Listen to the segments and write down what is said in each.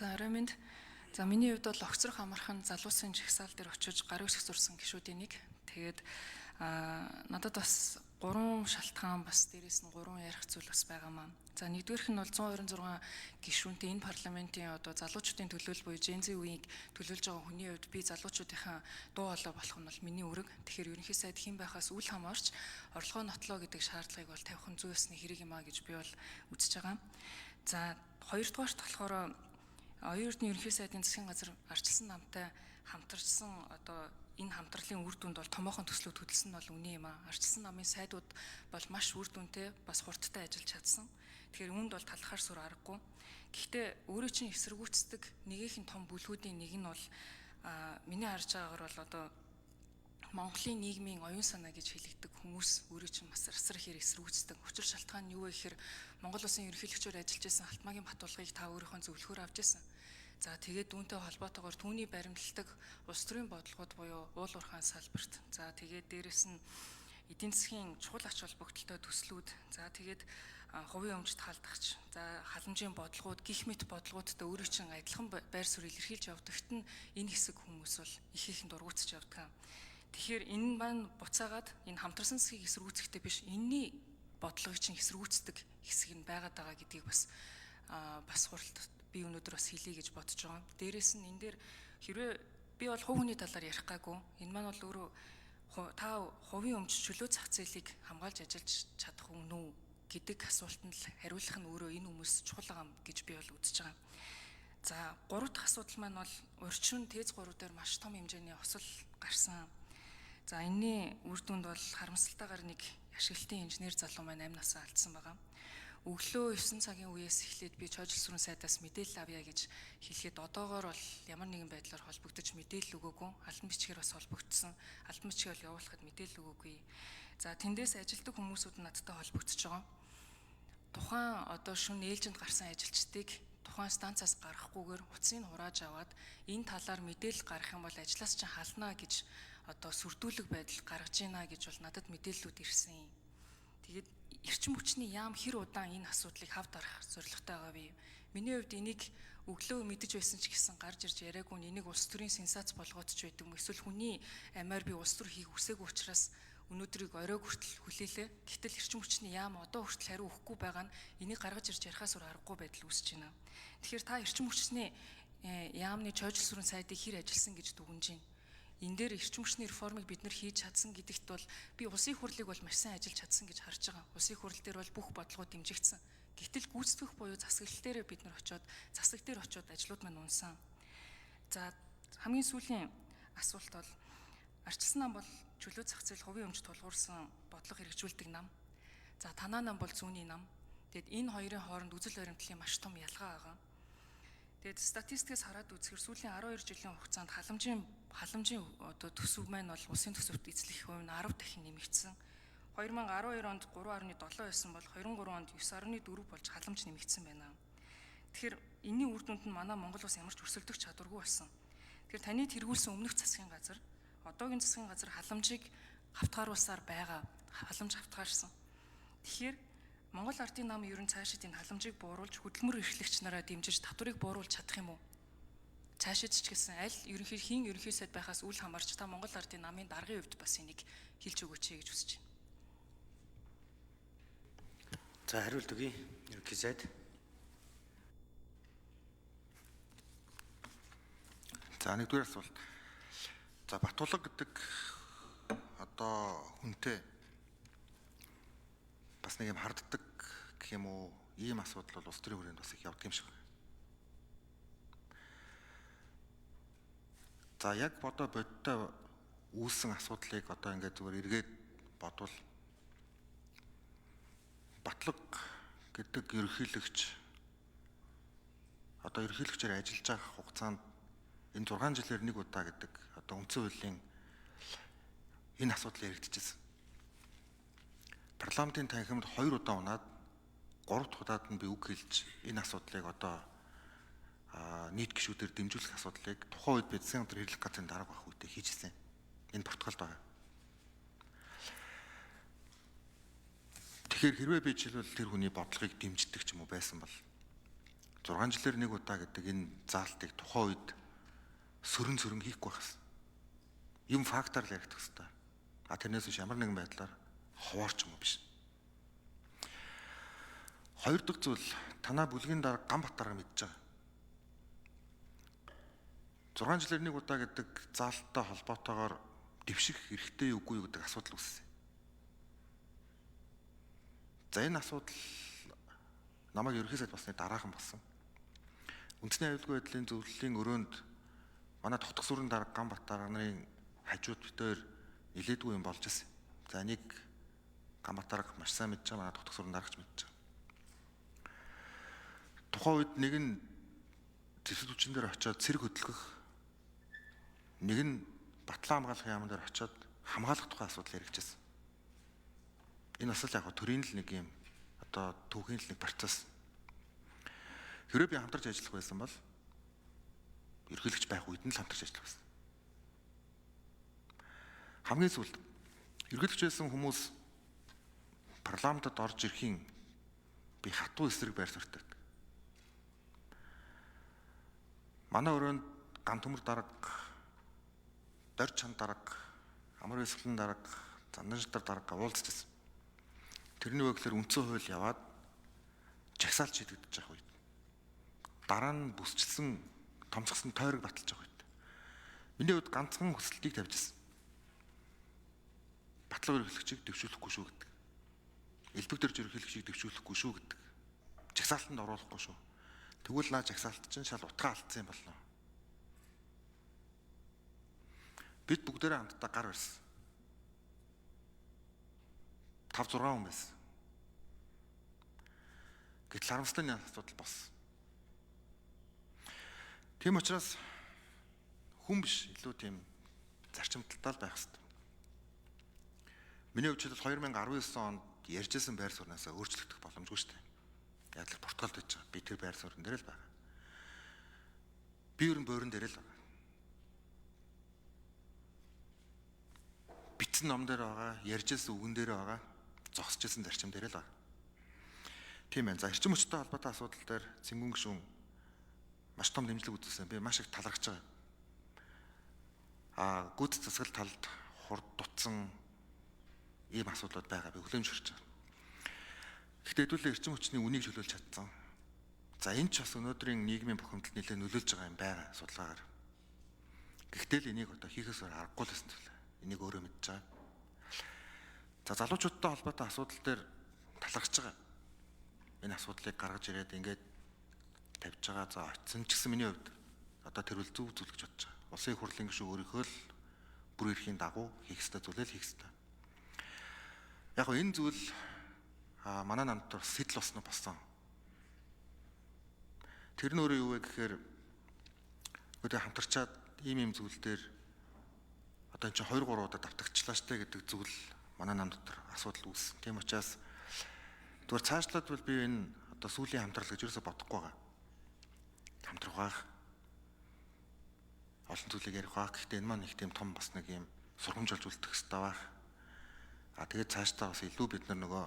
За Роминд за миний хувьд бол огцрох амархан залуусын жагсаал дээр очиж гар үсэх зурсан гишүүдийн нэг. Тэгээд надад бас 3 шалтгаан бас дээрээс нь 3 ярих зүйл бас байгаамаа. За нэгдүгээрх нь бол 126 гишүүнтэй энэ парламентын одоо залуучуудын төлөөлөл буюу Gen Z үеийг төлөөлж байгаа хүний хувьд би залуучуудынхаа дуу хоолой болох нь бол миний үүрэг. Тэгэхээр ерөнхий сайд хэн байхаас үл хамаарч орлогоо нотлоо гэдэг шаардлагыг бол тавих нь зүй ёсны хэрэг юм а гэж би бол үзэж байгаа. За хоёрдугаарт болохоор оюутны ерөнхий сайдын засгийн газар арчилсан намтай хамтарсан одоо энэ хамтралын үр дүнд бол томоохон төслүүд хөдөлсөн нь бол үнэн юм а. Арчилсан намын сайдууд бол маш үр дүнтэй бас хурдтай ажиллаж чадсан. Тэгэхээр үүнд бол талхаар сүр аргагүй. Гэхдээ өөрөө чинь эсэргүүцдэг нэгэн том бүлгүүдийн нэг нь бол миний харж байгаагаар бол одоо Монголын нийгмийн оюун санаа гэж хэлэгдэг хүмүүс өөрөө чинь бас асар их эсэргүүцдэг. Учир шалтгаан нь юу вэ гэхээр Монгол улсын ерөнхийлөгчөөр ажиллаж байсан Алтмаагийн Батулгыг та өөрийнхөө зөвлөхөөр авч ирсэн. За тэгээд үүнтэй холбоотойгоор түүний баримтлагдаг улс төрийн бодлогод буюу уул уурхайн салбарт. За тэгээд дээрэс нь эдийн засгийн чухал ач холбогдолтой төслүүд. За тэгээд хувийн өмчт халдагч. За халамжийн бодлогууд, гих мэт бодлогуудтай өөрөө чинь адилхан байр суурь илэрхийлж явдагт нь энэ хэсэг хүмүүс бол их ихэнд дургуутсаж явдаг. Тэгэхээр энэ маань буцаагаад энэ хамтарсан засгийг эсэргүүцэхтэй биш, энэний бодлогыг чинь эсэргүүцдэг хэсэг нь байгаад байгаа гэдгийг бас хуралд би өнөөдөр бас хэлье гэж бодож байгаа. Дээрээс нь энэ дээр хэрвээ би бол хувь хүний талаар ярих гайгүй. Энэ маань бол өөрөө та хувийн өмч чөлөө зах зээлийг хамгаалж ажиллаж чадах хүн үү гэдэг асуултанд л хариулах нь өөрөө энэ хүмүүс чухал байгаа гэж би бол үзэж байгаа. За гурав дахь асуудал маань бол урьдчилан ТЭЗ 3 дээр маш том хэмжээний осол гарсан. За энэний үр дүнд бол харамсалтайгаар нэг ашиглалтын инженер залуу маань 8 насаа алдсан байгаа. Өглөө 9 цагийн үеэс эхлээд би чойжл сүрэн сайдаас мэдээлэл авъя гэж хэлэхэд одоогоор бол ямар нэгэн байдлаар холбогдож мэдээлэл өгөөгүй. Албан бичгээр бас холбогдсон. Албан бичгээр явуулахад мэдээлэл өгөөгүй. За тэндээс ажилтдаг хүмүүсүүд надтай холбогдож байгаа. Тухайн одоо шөнө ээлжинд гарсан ажилчдыг тухайн станцаас гарахгүйгээр утсыг хурааж аваад энэ талаар мэдээлэл гаргах юм бол ажлаас чинь халнаа гэж одоо сүрдүүлэг байдал гаргаж ийна гэж бол надад мэдээллүүд ирсэн юм. Тэгээд эрчим хүчний яам хэр удаан энэ асуудлыг хавд арах зорилготой байгаа вэ? Миний хувьд энийг өглөө мэдэж байсан ч гэсэн гарч ирж яриаггүй энийг улс төрийн сенсац болгоод ч байдаг юм. Эсвэл хүний амиар би улс төр хийх үсээгүй учраас өнөөдрийг оройг хүртэл хүлээлээ. Гэтэл эрчим хүчний яам одоо хүртэл хариу өгөхгүй байгаа нь энийг гаргаж ирж ярихаас өөр аргагүй байдал үүсэж байна. Тэгэхээр та эрчим хүчний яамны чойжл сүрэн сайдыг хэр ажилласан гэж дүгнэж байна? Энэ дээр эрчим хүчний реформыг бид нар хийж чадсан гэдэгт бол би улсын хурлыг бол маш сайн ажиллаж чадсан гэж харж байгаа. Улсын хурл дээр бол бүх бодлогод дэмжигдсэн. Гэтэл гүйцэтгэх буюу засаглал дээр бид нар очиод засаг дээр очиод ажлууд маань унсан. За хамгийн сүүлийн асуулт бол арчилсан нам бол чөлөө зах зээл хувийн өмч тулгуурсан бодлого хэрэгжүүлдэг нам. За танаа нам бол зүүнний нам. Тэгэд энэ хоёрын хооронд үзэл баримтлалын маш том ялгаа байгаа. Тэгэд статистикээс хараад үзэхээр сүүлийн 12 жилийн хугацаанд халамжийн одоо төсөв маань бол улсын төсөвт эзлэх хувь нь 10 дахин нэмэгдсэн. 2012 онд 3.7 байсан бол 23 онд 9.4 болж халамж нэмэгдсэн байна. Тэгэхээр энэний үр дүнд нь манай Монгол улс ямар ч өрсөлдөх чадваргүй болсон. Тэгэхээр таны тэргүүлсэн өмнөх засгийн газар, одоогийн засгийн газар халамжийг хавтгааруулсаар байгаа. Халамж хавтгаарсан. Тэгэхээр Монгол ардын нам ер нь цаашид энэ халамжийг бууруулж хөдөлмөр эрхлэгч нараа дэмжиж татварыг бууруулж чадах юм уу? Цаашид ч гэсэн аль ерөнхий сайд байхаас үл хамаарч та Монгол ардын намын даргын хувьд бас энийг хэлж өгөөч гэж хүсэж байна. За хариулт өгье. Ерөнхий сайд. За нэгдүгээр асуулт. За Батулга гэдэг одоо хүнтэй бас нэг юм харддаг гэх юм уу, ийм асуудал бол улс төрийн хүрээнд бас их явдаг юм шиг байна. За яг одоо бодтой үүссэн асуудлыг одоо ингээд зүгээр эргээд бодвол Батлага гэдэг ерөнхийлөгч одоо ерөнхийлөгчөөр ажиллаж байгаа хугацаанд энэ 6 жилээр нэг удаа гэдэг одоо үндсэн хуулийн энэ асуудал яригдчихсэн. Парламентын танхимд 2 удаа унаад 3 дахь удаад нь би үг хэлж энэ асуудлыг одоо нийт гишүүдээр дэмжүүлэх асуудлыг тухайн үед Бэдсэн хамтран хэрэглэх газрын дарга байх үедээ хийжсэн. Энэ протоколд байгаа. Тэгэхээр хэрвээ би жишээлбэл тэр хүний бодлогыг дэмждэг ч юм уу байсан бол 6 жилээр нэг удаа гэдэг энэ заалтыг тухайн үед сөрөн хийхгүй байх гэсэн. Юм фактаар л яригдах хэрэгтэй. Тэрнээс биш ямар нэгэн байдлаар ховоорч юм биш. Хоёр дахь зүйл танаа бүлгийн дарга Ганбат дарга мэдж байгаа. 6 жилээр нэг удаа гэдэг заалттай холбоотойгоор дэвших хэрэгтэй үгүй юу гэдэг асуудал үүссэн. За энэ асуудал намайг ерөнхий сайд болсны дараахан болсон. Үндэсний аюулгүй байдлын зөвлөлийн өрөөнд манай Тотгос сүрэн дарга Ганбат дарга нарын хажууд битээр нилээдгүй юм болж ирсэн. За нэг Ганбат дарга маш сайн мэдж байгаа, манай Тотгос сүрэн даргач мэдж байгаа. Тухайн үед нэг нь зэвсэг хүчин дээр очиод цэрэг хөдөлгөх, нэг нь батлан хамгаалахын яамн дээр очиод хамгаалах тухай асуудал яригдчихсэн. Энэ бас л яг төрийн л нэг юм одоо түүхийн л нэг процесс. Хэрэв би хамтарч ажиллах байсан бол ерөнхийлөгч байх үед нь л хамтарч ажиллах байсан. Хамгийн сүүлд ерөнхийлөгч байсан хүмүүс парламентод орж ирэхийн би хатуу эсрэг байр суурьтай. Манай өрөөнд Ган төмөр дарга, Дорж чан дарга, Амар Эсгэлэн дарга, Занданжтар дарга уулзчихсан. Тэрний үгээр үндсэн хууль яваад жагсаалт шийдэгдэж байгаа үед. Дараа нь бүсчилсэн, томцгсон тойрог баталж байгаа үед. Миний хувьд ганцхан хүсэлтийг тавьж ирсэн. Батлан ерөнхийлөгчийг дэвшүүлэхгүй шүү гэдэг. Элбэг дөрж ерөнхийлөгчийг дэвшүүлэхгүй шүү гэдэг. Жагсаалтанд оруулахгүй шүү. Тэгвэл наа жагсаалт чинь шал утгаа алдсан юм болно. Бид бүгдээрээ хамтдаа гар барьсан. 5-6 хүн байсан. Гэтэл харамсалтай нэг асуудал болсон. Тийм учраас хүн биш илүү тийм зарчимталтай байх хэрэгтэй. Миний хувьд 2019 онд ярьжсэн байр сууриасаа өөрчлөгдөх боломжгүй шүү дээ. Яг л Португалд байж байгаа. Би тэр байр суурин дээр л байгаа. Би ерөн бойрон дээр л байгаа. Бичсэн ном дээр байгаа, ярьжсэн үгэн дээр байгаа, зогсожсэн зарчим дээр л байгаа. Тийм байна. За эрчим хүчтэй холбоотой асуудал дээр Цэнгүүн гишүүн маш том дэмжлэг үзүүлсэн. Би маш их талархаж байгаа. Гүйцэтгэх засаглал талд хурд дутсан ийм асуудлууд байгаа. Би хүлээмжширч байгаа. Гэхдээ хэдүүлээ эрчим хүчний үнийг чөлөөлж чадсан. За энэ ч бас өнөөдрийн нийгмийн бухимдалд нэлээд нөлөөлж байгаа юм байгаа судалгаагаар. Гэхдээ л энийг одоо хийхээс өөр аргагүй л байсан зүйл. Энийг өөрөө мэдж байгаа. За залуучуудтай холбоотой асуудал дээр талархаж байгаа. Энэ асуудлыг гаргаж ирээд ингээд тавьж байгаа. За очисон ч гэсэн миний хувьд одоо тэр үл зөв зүйл гэж бодож байгаа. Улсын их хурлын гишүүн өөрийнхөө л бүр эрхийн дагуу хийх ёстой зүйлээ л хийх ёстой. Яг гоо энэ зүйл манай намд сэтэл болсон. Тэр нь өөрөө юу вэ гэхээр өөдөө хамтарчаад ийм зүйл дээр одоо энэ чинь 2-3 удаа давтагчлаа штэ гэдэг зүйл манай нам дотор асуудал үүссэн. Тийм учраас зүгээр цаашлаад бол би энэ одоо сүүлийн хамтрал гэж юусоо бодохгүй байгаа. Хамтрах байх. Олон зүйлийг ярих байх. Гэхдээ энэ маань их тийм том бас нэг юм сургамжуулж үлдэх хэрэгтэй байх. Тэгээд цаашдаа бас илүү бид нар нөгөө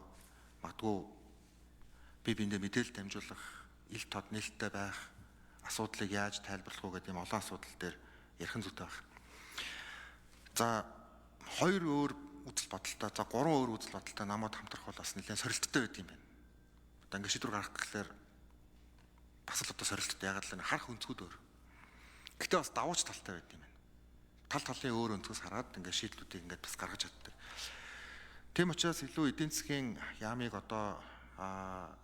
магадгүй би биндээ мэдээлэл дамжуулах, ил тод нээлттэй байх, асуудлыг яаж тайлбарлах уу гэдэг юм олон асуудал дээр ярих нь зүйтэй байх. За 2 өөр үзэл бодолтой, за 3 өөр үзэл бодолтой намууд хамтрах бол бас нэлээд сорилттой байд юм байна. Одоо ингэ шийдвэр гаргах гэхээр бас л одоо сорилттой ягаад л харах өнцгүүд өөр. Гэхдээ бас давууч талтай байд юм байна. Талын өөр өнцгөөс хараад ингэ шийдлүүдийг ингэ бас гаргаж чаддаг. Тийм учраас илүү эдийн засгийн яамыг одоо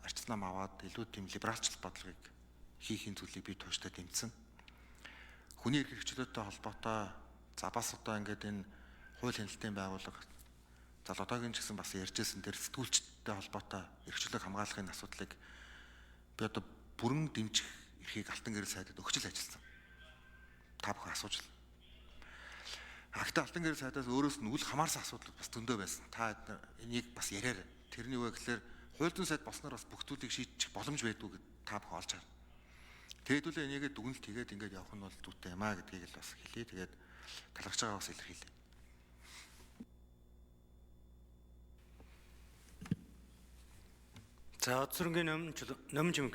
арчилсан аваад илүү тийм либералчлал бодлогыг хийхин зүйлийг би тууштай дэмжсэн. Хүний эрх хэрэгчлөөтэй холбоотой за бас одоо ингээд энэ хууль хяналтын байгууллага за одоогийн ч гэсэн бас ярьжсэн тэр сэтгүүлчтэй холбоотой эрхчлөлийг хамгаалахын асуудлыг би одоо бүрэн дэмжих эрхийг Алтан гэрэл сайдад өгч л ажилласан. Та бүхэн асууж л. Гэхдээ Алтан гэрэл сайдаас өөрөөс нь үл хамаарсан асуудал бас зөндөө байсан. Та энийг бас яриарай. Тэрний үе гэхэлэр хууль зүйн сайд болсноор бас бүх зүйлийг шийдчих боломж байдгүй гэд та бүхэн олж харна. Тэгэдүүлээ энийгээ дүгнэлт хийгээд ингээд явах нь бол зүйтэй юм аа гэдгийг л бас хэлье. Тэгээд талархаж байгаа бас илэрхийлье. За Одсөрөнгийн номын жимг